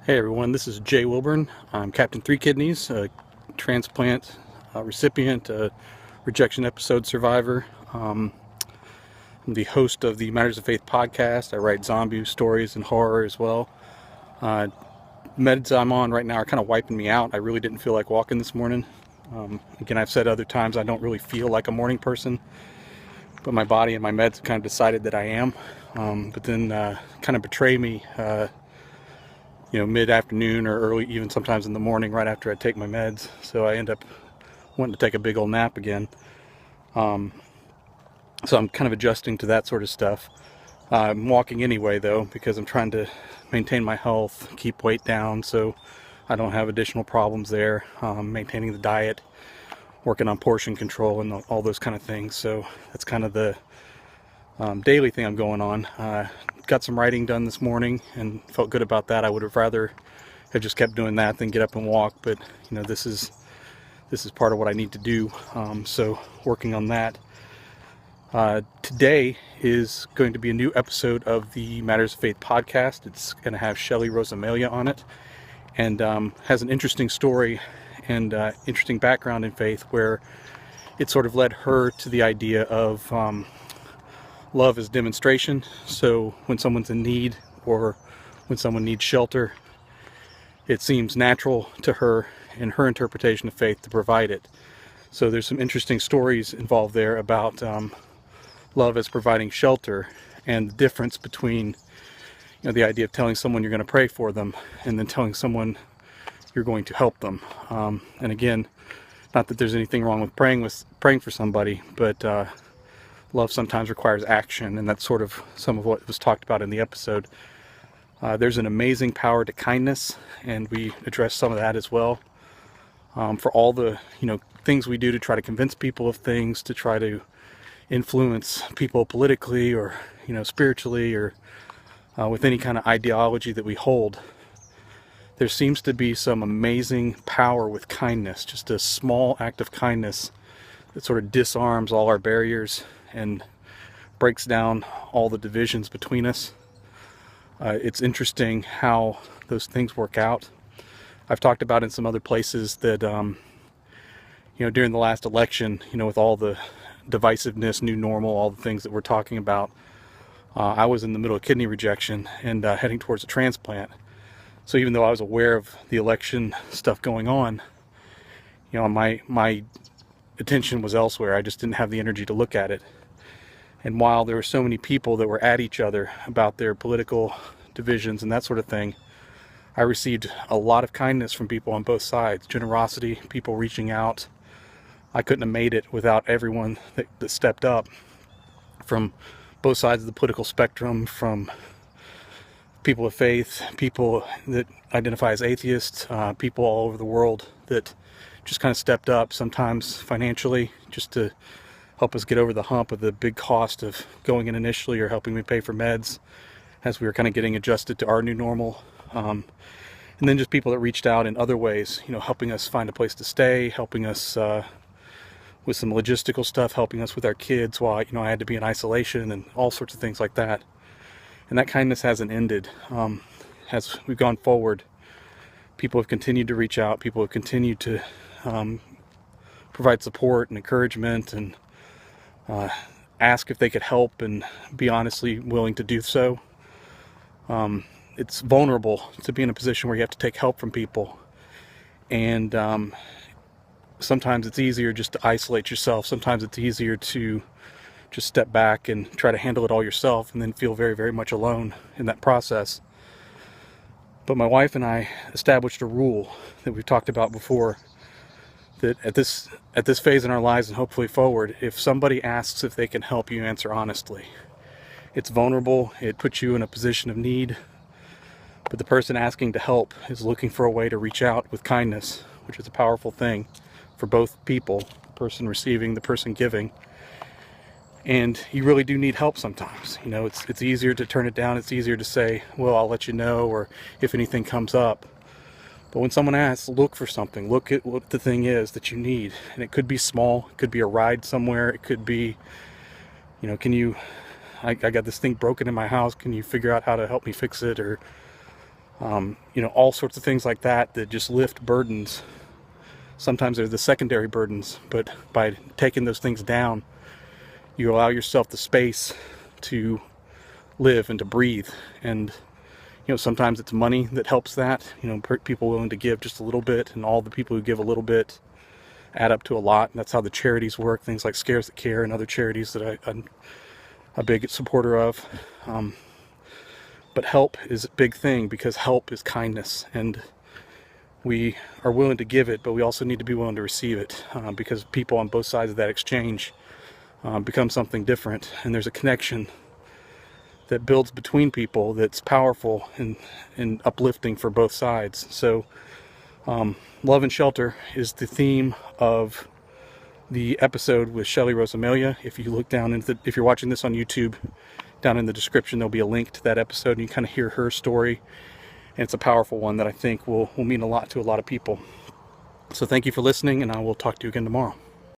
Hey everyone, this is Jay Wilburn. I'm Captain Three Kidneys, a transplant recipient, a rejection episode survivor. I'm the host of the Matters of Faith podcast. I write zombie stories and horror as well. Uh, Meds I'm on right now are kind of wiping me out. I really didn't feel like walking this morning. Again, I've said other times I don't really feel like a morning person, but my body and my meds kind of decided that I am. But then kind of betray me. Mid-afternoon or early, even sometimes in the morning right after I take my meds. So I end up wanting to take a big old nap again. So I'm kind of adjusting to that sort of stuff. I'm walking anyway though, because I'm trying to maintain my health, keep weight down so I don't have additional problems there. Maintaining the diet, working on portion control and all those kind of things. So that's kind of the daily thing I'm going on. Got some writing done this morning and felt good about that. I would have rather have just kept doing that than get up and walk, but this is part of what I need to do. So working on that. Today is going to be a new episode of the Matters of Faith podcast. It's going to have Shelly Rosamalia on it, and has an interesting story and interesting background in faith, where it sort of led her to the idea of love as demonstration. So when someone's in need or when someone needs shelter, it seems natural to her in her interpretation of faith to provide it. So there's some interesting stories involved there about love as providing shelter, and the difference between the idea of telling someone you're going to pray for them and then telling someone you're going to help them. And again, not that there's anything wrong with praying for somebody, but love sometimes requires action, and that's sort of some of what was talked about in the episode. There's an amazing power to kindness, and we address some of that as well. For all the things we do to try to convince people of things, to try to influence people politically or spiritually, or with any kind of ideology that we hold, there seems to be some amazing power with kindness. Just a small act of kindness that sort of disarms all our barriers and breaks down all the divisions between us. It's interesting how those things work out. I've talked about in some other places that during the last election, with all the divisiveness, new normal, all the things that we're talking about, I was in the middle of kidney rejection and heading towards a transplant. So even though I was aware of the election stuff going on, my attention was elsewhere. I just didn't have the energy to look at it. And while there were so many people that were at each other about their political divisions and that sort of thing, I received a lot of kindness from people on both sides, generosity, people reaching out. I couldn't have made it without everyone that stepped up from both sides of the political spectrum, from people of faith, people that identify as atheists, people all over the world that just kind of stepped up, sometimes financially, just to help us get over the hump of the big cost of going in initially, or helping me pay for meds as we were kind of getting adjusted to our new normal. And then just people that reached out in other ways, helping us find a place to stay, helping us with some logistical stuff, helping us with our kids while I had to be in isolation, and all sorts of things like that. And that kindness hasn't ended. As we've gone forward, people have continued to reach out, people have continued to provide support and encouragement, and ask if they could help, and be honestly willing to do so. It's vulnerable to be in a position where you have to take help from people, and sometimes it's easier just to isolate yourself. Sometimes it's easier to just step back and try to handle it all yourself, and then feel very, very much alone in that process. But my wife and I established a rule that we've talked about before, that at this phase in our lives, and hopefully forward, if somebody asks if they can help, you answer honestly. It's vulnerable, it puts you in a position of need, but the person asking to help is looking for a way to reach out with kindness, which is a powerful thing for both people, the person receiving, the person giving. And you really do need help sometimes. It's easier to turn it down. It's easier to say, well, I'll let you know, or if anything comes up. But when someone asks, look for something. Look at what the thing is that you need. And it could be small. It could be a ride somewhere. It could be, I got this thing broken in my house. Can you figure out how to help me fix it? Or all sorts of things like that that just lift burdens. Sometimes they're the secondary burdens, but by taking those things down, you allow yourself the space to live and to breathe. And sometimes it's money that helps that. People willing to give just a little bit, and all the people who give a little bit add up to a lot. And that's how the charities work. Things like Scares That Care and other charities that I'm a big supporter of. But help is a big thing, because help is kindness, and we are willing to give it, but we also need to be willing to receive it, because people on both sides of that exchange become something different, and there's a connection that builds between people that's powerful and uplifting for both sides. So love and shelter is the theme of the episode with Shelly Rosamelia. If you look down if you're watching this on YouTube, down in the description there'll be a link to that episode, and you kind of hear her story, and it's a powerful one that I think will mean a lot to a lot of people. So thank you for listening, and I will talk to you again tomorrow.